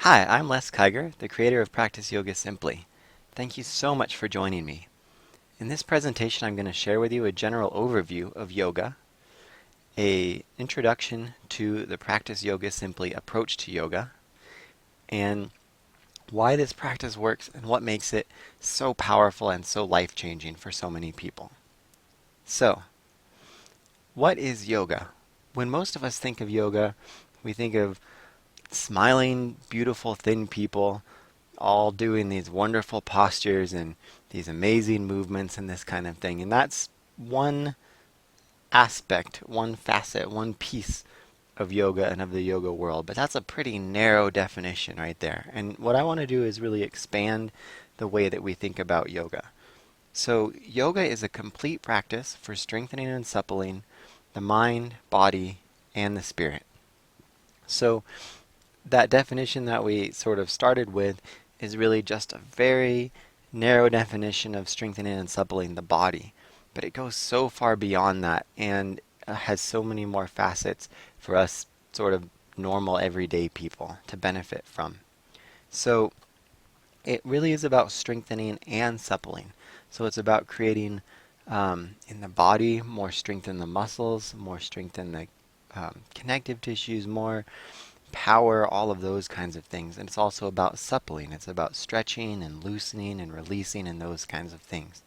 Hi, I'm Les Kiger, the creator of Practice Yoga Simply. Thank you so much for joining me. In this presentation, I'm going to share with you a general overview of yoga, a introduction to the Practice Yoga Simply approach to yoga, and why this practice works and what makes it so powerful and so life-changing for so many people. So, what is yoga? When most of us think of yoga, we think of smiling, beautiful, thin people all doing these wonderful postures and these amazing movements and this kind of thing. And that's one aspect, one facet, one piece of yoga and of the yoga world. But that's a pretty narrow definition right there. And what I want to do is really expand the way that we think about yoga. So, yoga is a complete practice for strengthening and suppling the mind, body, and the spirit. So, that definition that we sort of started with is really just a very narrow definition of strengthening and suppling the body. But it goes so far beyond that and has so many more facets for us sort of normal everyday people to benefit from. So it really is about strengthening and suppling. So it's about creating in the body more strength in the muscles, more strength in the connective tissues, more power, all of those kinds of things. And it's also about suppling. It's about stretching and loosening and releasing and those kinds of things.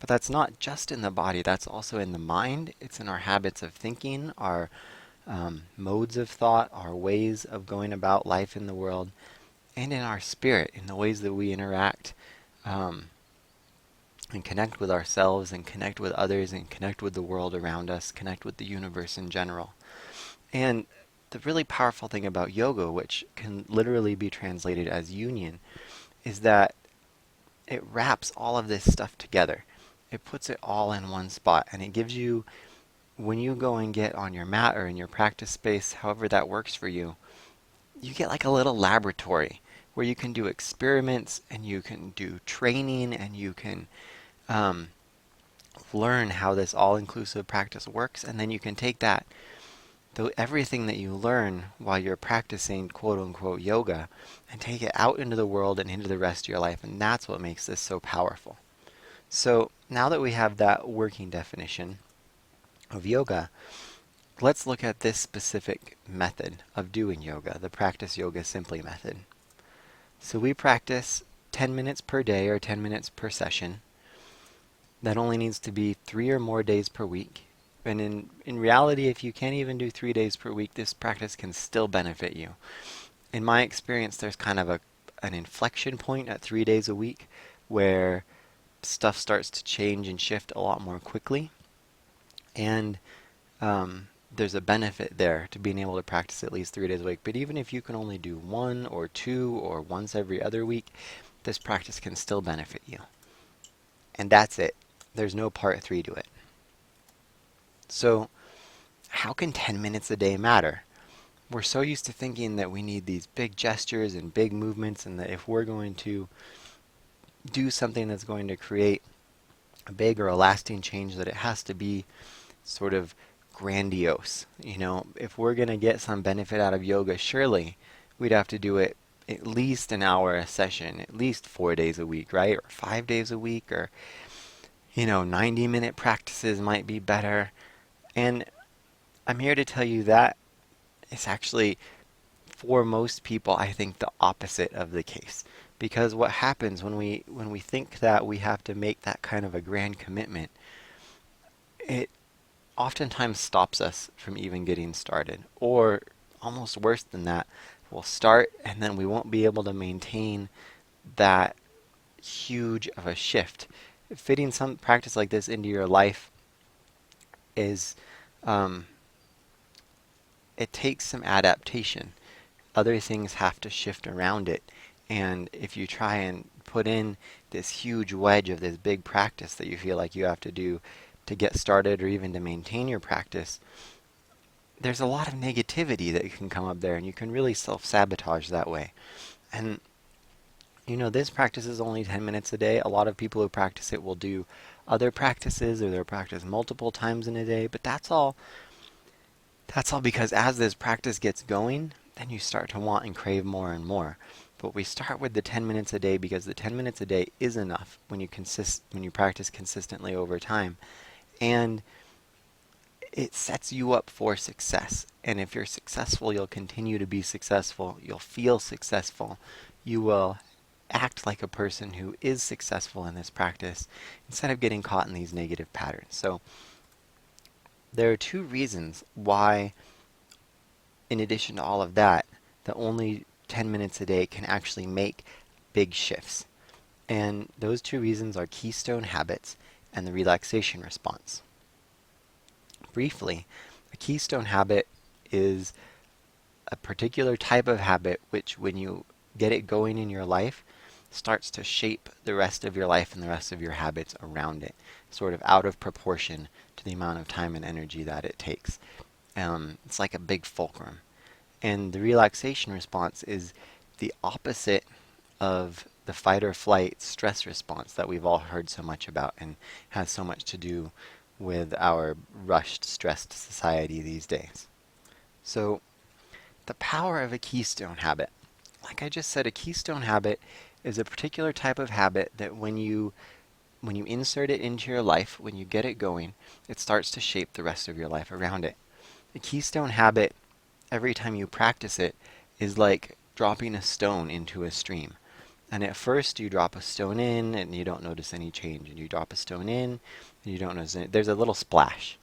But that's not just in the body, that's also in the mind. It's in our habits of thinking, our modes of thought, our ways of going about life in the world, and in our spirit, in the ways that we interact um, and connect with ourselves and connect with others and connect with the world around us, connect with the universe in general. And the really powerful thing about yoga, which can literally be translated as union, is that it wraps all of this stuff together. It puts it all in one spot, and it gives you, when you go and get on your mat or in your practice space, however that works for you, you get like a little laboratory where you can do experiments and you can do training and you can um, learn how this all-inclusive practice works, and then you can take that everything that you learn while you're practicing quote unquote yoga and take it out into the world and into the rest of your life. And that's what makes this so powerful. So now that we have that working definition of yoga, let's look at this specific method of doing yoga, the Practice Yoga Simply method. So we practice 10 minutes per day or 10 minutes per session. That only needs to be 3 or more days per week. And in reality, if you can't even do 3 days per week, this practice can still benefit you. In my experience, there's kind of an inflection point at 3 days a week where stuff starts to change and shift a lot more quickly. And there's a benefit there to being able to practice at least 3 days a week. But even if you can only do 1 or 2 or once every other week, this practice can still benefit you. And that's it. There's no part 3 to it. So, how can 10 minutes a day matter? We're so used to thinking that we need these big gestures and big movements, and that if we're going to do something that's going to create a big or a lasting change, that it has to be sort of grandiose. You know, if we're going to get some benefit out of yoga, surely we'd have to do it at least an hour a session, at least 4 days a week, right? Or 5 days a week, or 90-minute practices might be better. And I'm here to tell you that it's actually, for most people, I think the opposite of the case. Because what happens when we think that we have to make that kind of a grand commitment, it oftentimes stops us from even getting started. Or almost worse than that, we'll start and then we won't be able to maintain that huge of a shift. Fitting some practice like this into your life is it takes some adaptation. Other things have to shift around it. And if you try and put in this huge wedge of this big practice that you feel like you have to do to get started or even to maintain your practice, there's a lot of negativity that can come up there, and you can really self-sabotage that way. And this practice is only 10 minutes a day. A lot of people who practice it will do other practices, or they'll practice multiple times in a day, but that's all because as this practice gets going, then you start to want and crave more and more. But we start with the 10 minutes a day because the 10 minutes a day is enough when you practice consistently over time. And it sets you up for success. And if you're successful, you'll continue to be successful. You'll feel successful. You will act like a person who is successful in this practice instead of getting caught in these negative patterns. So there are two reasons why, in addition to all of that, that only 10 minutes a day can actually make big shifts. And those two reasons are keystone habits and the relaxation response. Briefly, a keystone habit is a particular type of habit which, when you get it going in your life, starts to shape the rest of your life and the rest of your habits around it, sort of out of proportion to the amount of time and energy that it takes. It's like a big fulcrum. And the relaxation response is the opposite of the fight or flight stress response that we've all heard so much about and has so much to do with our rushed, stressed society these days. So, the power of a keystone habit. Like I just said, a keystone habit is a particular type of habit that when you insert it into your life, when you get it going, it starts to shape the rest of your life around it. A keystone habit, every time you practice it, is like dropping a stone into a stream. And at first you drop a stone in and you don't notice any change. And you drop a stone in and you don't notice any. There's a little splash.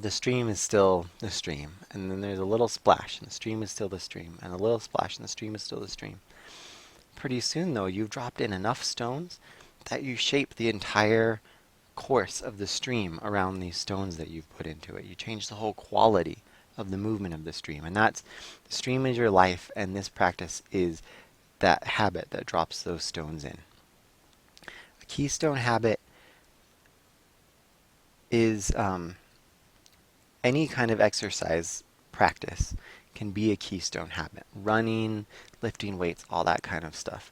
The stream is still the stream. And then there's a little splash and the stream is still the stream. And a little splash and the stream is still the stream. Pretty soon though, you've dropped in enough stones that you shape the entire course of the stream around these stones that you've put into it. You change the whole quality of the movement of the stream. And the stream is your life, and this practice is that habit that drops those stones in. A keystone habit is any kind of exercise practice can be a keystone habit. Running, lifting weights, all that kind of stuff.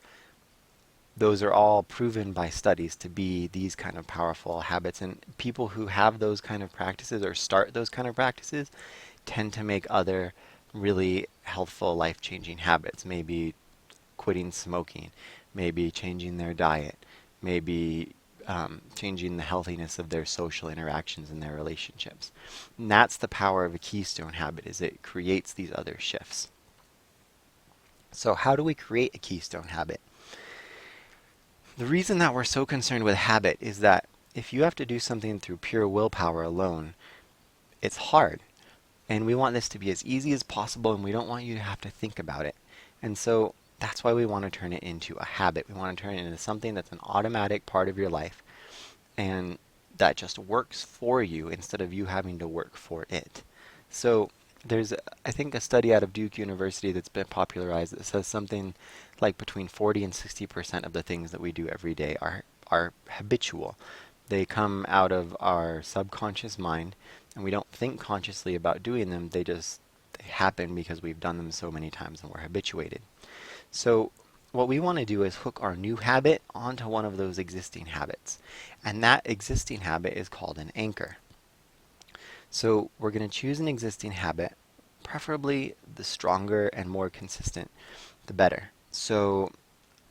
Those are all proven by studies to be these kind of powerful habits. And people who have those kind of practices or start those kind of practices tend to make other really healthful, life-changing habits. Maybe quitting smoking, maybe changing their diet, maybe changing the healthiness of their social interactions and their relationships. And that's the power of a keystone habit, is it creates these other shifts. So how do we create a keystone habit? The reason that we're so concerned with habit is that if you have to do something through pure willpower alone, it's hard. And we want this to be as easy as possible, and we don't want you to have to think about it. And so that's why we want to turn it into a habit. We want to turn it into something that's an automatic part of your life and that just works for you instead of you having to work for it. So there's, I think, a study out of Duke University that's been popularized that says something like between 40 and 60% of the things that we do every day are habitual. They come out of our subconscious mind, and we don't think consciously about doing them. They happen because we've done them so many times and we're habituated. So what we want to do is hook our new habit onto one of those existing habits. And that existing habit is called an anchor. So we're going to choose an existing habit, preferably the stronger and more consistent, the better. So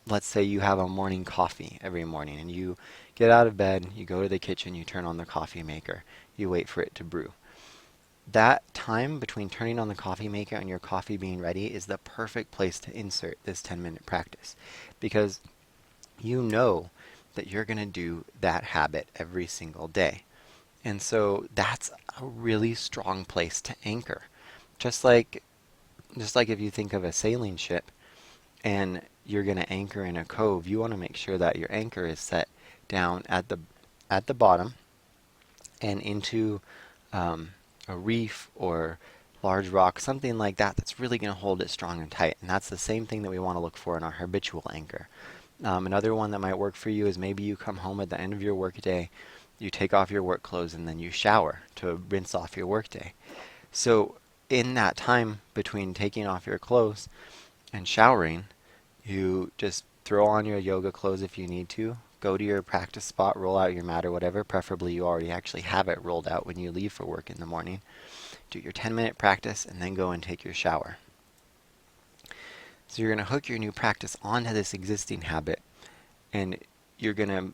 let's say you have a morning coffee every morning, and you get out of bed, you go to the kitchen, you turn on the coffee maker, you wait for it to brew. That time between turning on the coffee maker and your coffee being ready is the perfect place to insert this 10-minute practice, because you know that you're going to do that habit every single day. And so that's a really strong place to anchor. Just like if you think of a sailing ship and you're going to anchor in a cove, you want to make sure that your anchor is set down at the bottom and into a reef or large rock, something like that that's really going to hold it strong and tight. And that's the same thing that we want to look for in our habitual anchor. Another one that might work for you is maybe you come home at the end of your workday, you take off your work clothes, and then you shower to rinse off your workday. So in that time between taking off your clothes and showering, you just throw on your yoga clothes if you need to, go to your practice spot, roll out your mat or whatever. Preferably you already actually have it rolled out when you leave for work in the morning. Do your 10-minute practice and then go and take your shower. So you're going to hook your new practice onto this existing habit, and you're going to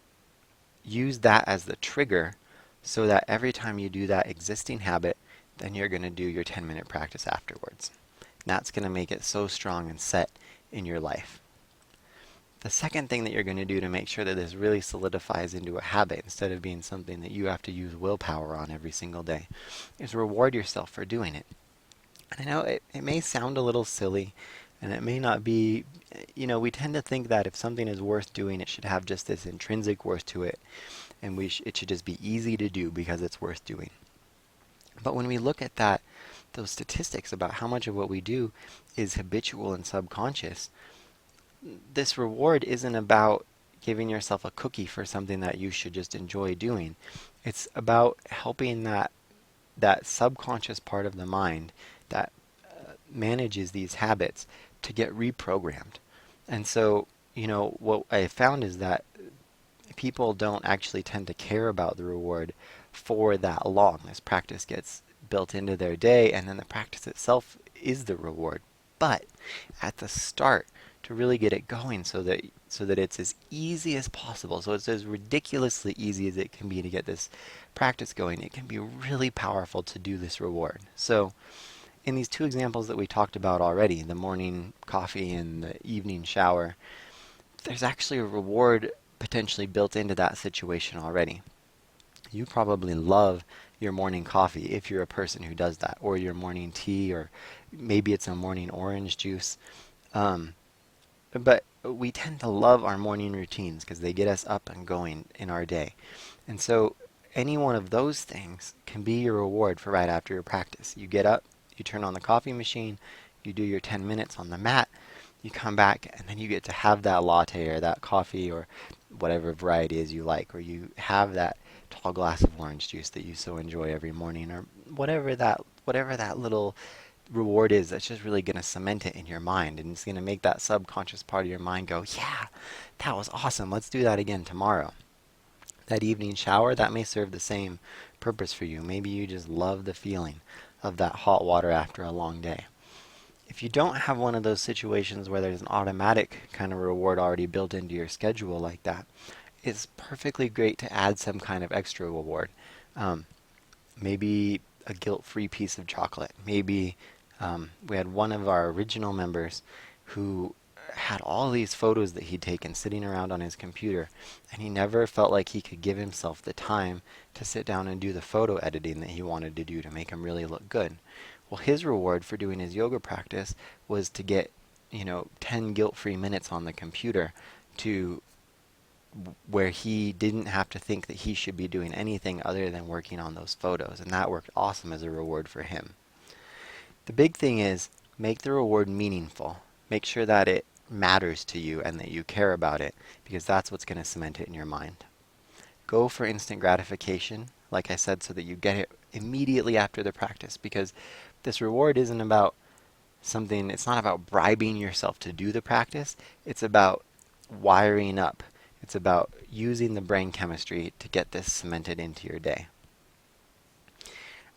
use that as the trigger so that every time you do that existing habit, then you're going to do your 10-minute practice afterwards. And that's going to make it so strong and set in your life. The second thing that you're going to do to make sure that this really solidifies into a habit instead of being something that you have to use willpower on every single day is reward yourself for doing it. And I know it may sound a little silly, and it may not be, we tend to think that if something is worth doing, it should have just this intrinsic worth to it, and it should just be easy to do because it's worth doing. But when we look at those statistics about how much of what we do is habitual and subconscious, this reward isn't about giving yourself a cookie for something that you should just enjoy doing. It's about helping that subconscious part of the mind that manages these habits to get reprogrammed. And so, what I found is that people don't actually tend to care about the reward for that long. This practice gets built into their day, and then the practice itself is the reward. But at the start, to really get it going so that it's as easy as possible, so it's as ridiculously easy as it can be to get this practice going, it can be really powerful to do this reward. So in these two examples that we talked about already, the morning coffee and the evening shower, there's actually a reward potentially built into that situation already. You probably love your morning coffee if you're a person who does that, or your morning tea, or maybe it's a morning orange juice. But we tend to love our morning routines because they get us up and going in our day. And so any one of those things can be your reward for right after your practice. You get up, you turn on the coffee machine, you do your 10 minutes on the mat, you come back, and then you get to have that latte or that coffee or whatever variety is you like, or you have that tall glass of orange juice that you so enjoy every morning, or whatever that little reward is that's just really going to cement it in your mind, and it's going to make that subconscious part of your mind go, yeah, that was awesome, let's do that again tomorrow. That evening shower, that may serve the same purpose for you. Maybe you just love the feeling of that hot water after a long day. If you don't have one of those situations where there's an automatic kind of reward already built into your schedule like that, it's perfectly great to add some kind of extra reward. Maybe a guilt-free piece of chocolate. Maybe we had one of our original members who had all these photos that he'd taken sitting around on his computer, and he never felt like he could give himself the time to sit down and do the photo editing that he wanted to do to make him really look good. Well, his reward for doing his yoga practice was to get, 10 guilt-free minutes on the computer to where he didn't have to think that he should be doing anything other than working on those photos, and that worked awesome as a reward for him. The big thing is make the reward meaningful. Make sure that it matters to you and that you care about it, because that's what's going to cement it in your mind. Go for instant gratification, like I said, so that you get it immediately after the practice, because this reward isn't about something, it's not about bribing yourself to do the practice, it's about wiring up. It's about using the brain chemistry to get this cemented into your day.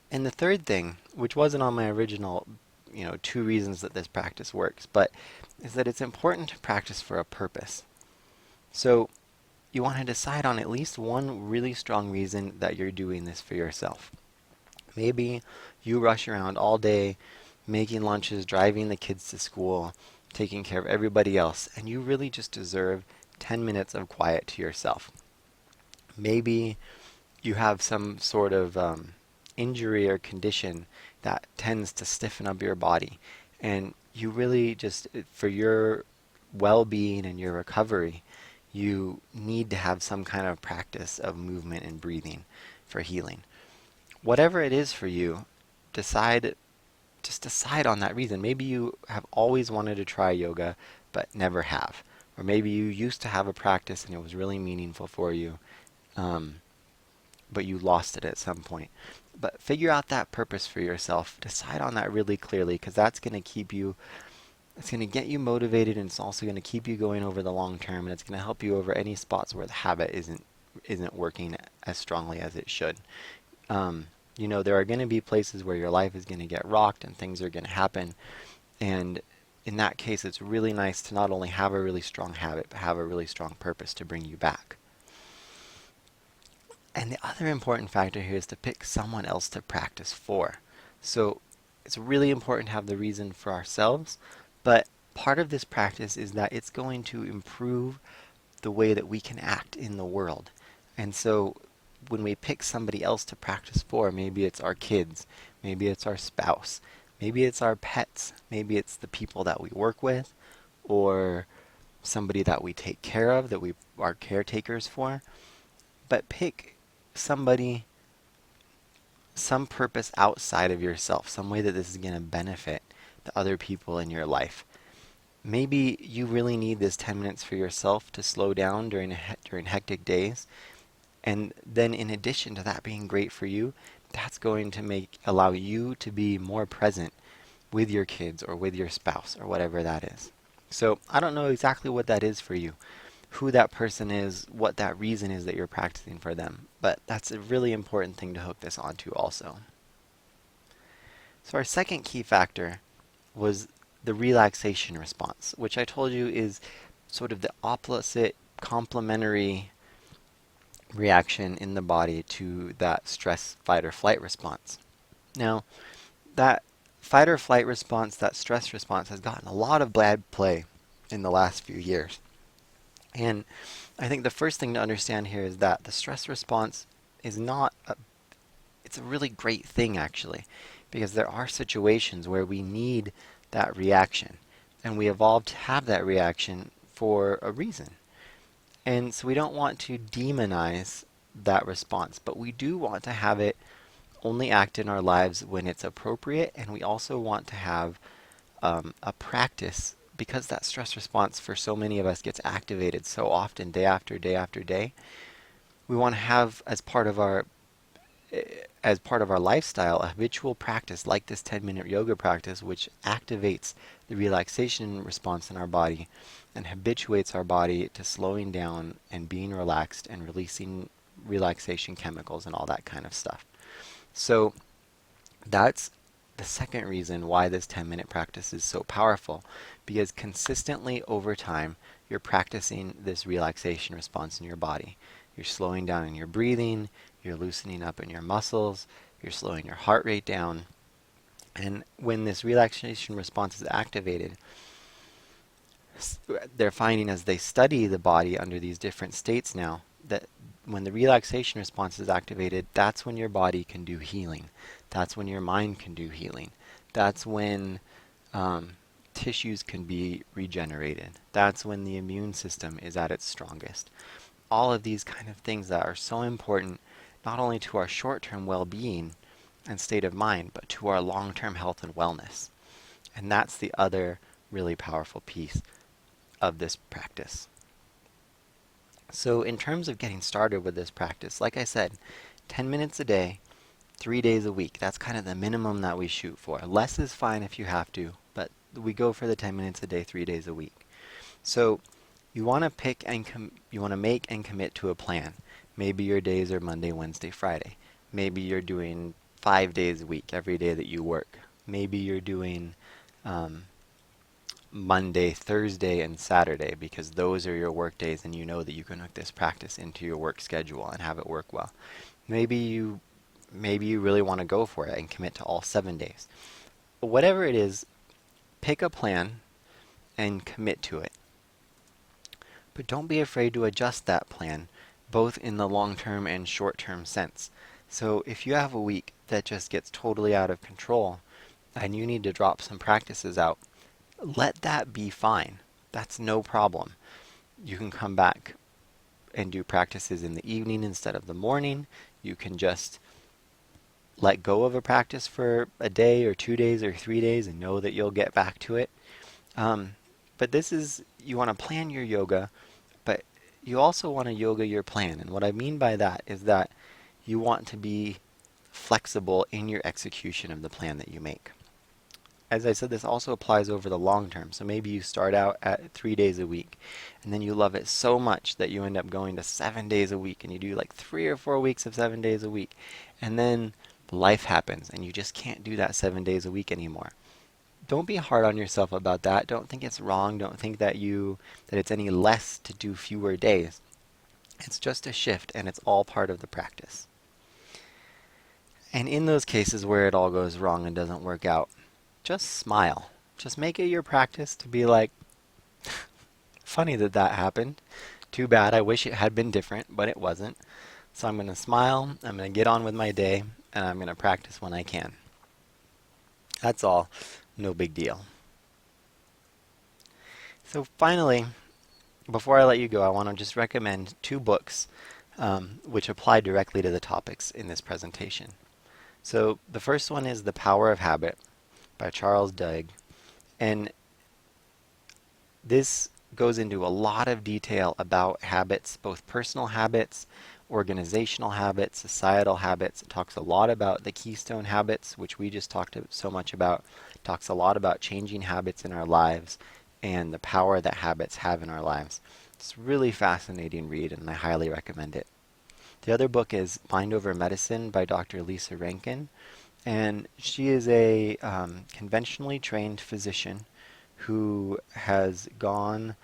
And the third thing, which wasn't on my original, 2 reasons that this practice works, but is that it's important to practice for a purpose. So you want to decide on at least one really strong reason that you're doing this for yourself. Maybe you rush around all day, making lunches, driving the kids to school, taking care of everybody else, and you really just deserve 10 minutes of quiet to yourself. Maybe you have some sort of injury or condition that tends to stiffen up your body, and you really just, for your well-being and your recovery, you need to have some kind of practice of movement and breathing for healing. Whatever it is for you, decide on that reason. Maybe you have always wanted to try yoga but never have. Or maybe you used to have a practice and it was really meaningful for you, but you lost it at some point. But figure out that purpose for yourself. Decide on that really clearly, because that's going to it's going to get you motivated, and it's also going to keep you going over the long term, and it's going to help you over any spots where the habit isn't working as strongly as it should. There are going to be places where your life is going to get rocked and things are going to happen, and in that case, it's really nice to not only have a really strong habit, but have a really strong purpose to bring you back. And the other important factor here is to pick someone else to practice for. So it's really important to have the reason for ourselves, but part of this practice is that it's going to improve the way that we can act in the world. And so when we pick somebody else to practice for, maybe it's our kids, maybe it's our spouse, maybe it's our pets, maybe it's the people that we work with, or somebody that we take care of, that we are caretakers for. But pick somebody, some purpose outside of yourself, some way that this is going to benefit the other people in your life. Maybe you really need this 10 minutes for yourself to slow down during hectic days. And then in addition to that being great for you, that's going to allow you to be more present with your kids or with your spouse or whatever that is. So I don't know exactly what that is for you, who that person is, what that reason is that you're practicing for them, but that's a really important thing to hook this onto also. So our second key factor was the relaxation response, which I told you is sort of the opposite complementary reaction in the body to that stress, fight, or flight response. Now, that fight or flight response, that stress response, has gotten a lot of bad play in the last few years. And I think the first thing to understand here is that the stress response is not it's a really great thing actually, because there are situations where we need that reaction, and we evolved to have that reaction for a reason. And so we don't want to demonize that response, but we do want to have it only act in our lives when it's appropriate, and we also want to have a practice, because that stress response for so many of us gets activated so often, day after day after day. We want to have as part of our lifestyle a habitual practice like this 10-minute yoga practice, which activates the relaxation response in our body and habituates our body to slowing down and being relaxed and releasing relaxation chemicals and all that kind of stuff. So that's the second reason why this 10-minute practice is so powerful, because consistently over time you're practicing this relaxation response in your body. You're slowing down in your breathing, you're loosening up in your muscles, you're slowing your heart rate down. And when this relaxation response is activated, they're finding as they study the body under these different states now, that when the relaxation response is activated, that's when your body can do healing. That's when your mind can do healing. That's when tissues can be regenerated. That's when the immune system is at its strongest. All of these kind of things that are so important, not only to our short-term well-being and state of mind, but to our long-term health and wellness. And that's the other really powerful piece of this practice. So in terms of getting started with this practice, like I said, 10 minutes a day, 3 days a week. That's kind of the minimum that we shoot for. Less is fine if you have to, but we go for the 10 minutes a day, 3 days a week. So you want to you want to make and commit to a plan. Maybe your days are Monday, Wednesday, Friday. Maybe you're doing 5 days a week, every day that you work. Maybe you're doing Monday, Thursday, and Saturday, because those are your work days and you know that you can hook this practice into your work schedule and have it work well. Maybe you really want to go for it and commit to all 7 days. Whatever it is, pick a plan and commit to it. But don't be afraid to adjust that plan, both in the long-term and short-term sense. So if you have a week that just gets totally out of control and you need to drop some practices out, let that be fine. That's no problem. You can come back and do practices in the evening instead of the morning. You can just let go of a practice for a day or 2 days or 3 days and know that you'll get back to it. But you want to plan your yoga, but you also want to yoga your plan. And what I mean by that is that you want to be flexible in your execution of the plan that you make. As I said, this also applies over the long term. So maybe you start out at 3 days a week, and then you love it so much that you end up going to 7 days a week, and you do like 3 or 4 weeks of 7 days a week. And then life happens, and you just can't do that 7 days a week anymore. don't be hard on yourself about that. Don't think it's wrong. Don't think that it's any less to do fewer days. It's just a shift, and it's all part of the practice. And in those cases where it all goes wrong and doesn't work out, just smile. Just make it your practice to be like, funny that that happened. Too bad. I wish it had been different, but it wasn't. So I'm going to smile, I'm going to get on with my day, and I'm going to practice when I can. That's all. No big deal. So finally, before I let you go, I want to just recommend two books which apply directly to the topics in this presentation. So the first one is The Power of Habit by Charles Duhigg. And this goes into a lot of detail about habits, both personal habits, organizational habits, societal habits. It talks a lot about the Keystone habits, which we just talked so much about. It talks a lot about changing habits in our lives and the power that habits have in our lives. It's a really fascinating read, and I highly recommend it. The other book is Mind Over Medicine by Dr. Lisa Rankin, and she is a conventionally trained physician who has gone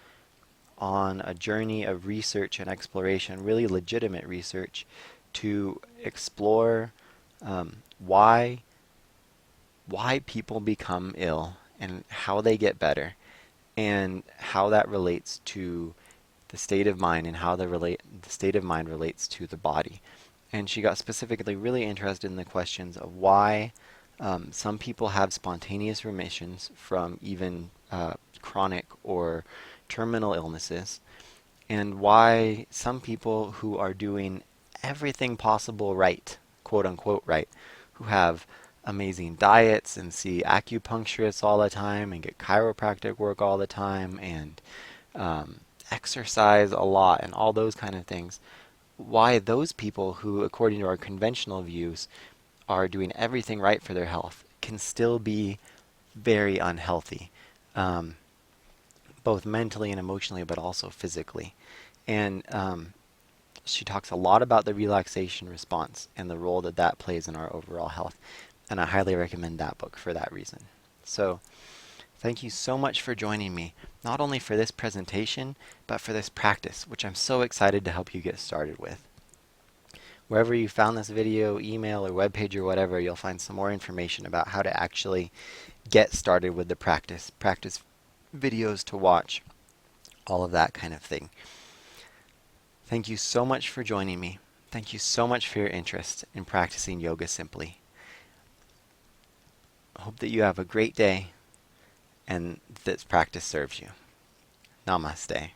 on a journey of research and exploration, really legitimate research, to explore why people become ill and how they get better, and how that relates to the state of mind and how the state of mind relates to the body. And she got specifically really interested in the questions of why some people have spontaneous remissions from even chronic or terminal illnesses, and why some people who are doing everything possible right, quote unquote right, who have amazing diets and see acupuncturists all the time and get chiropractic work all the time and exercise a lot and all those kind of things, why those people who, according to our conventional views, are doing everything right for their health can still be very unhealthy, both mentally and emotionally, but also physically. And she talks a lot about the relaxation response and the role that that plays in our overall health. And I highly recommend that book for that reason. So thank you so much for joining me, not only for this presentation, but for this practice, which I'm so excited to help you get started with. Wherever you found this video, email, or webpage, or whatever, you'll find some more information about how to actually get started with the practice videos to watch, all of that kind of thing. Thank you so much for joining me. Thank you so much for your interest in practicing yoga simply. I hope that you have a great day and this practice serves you. Namaste.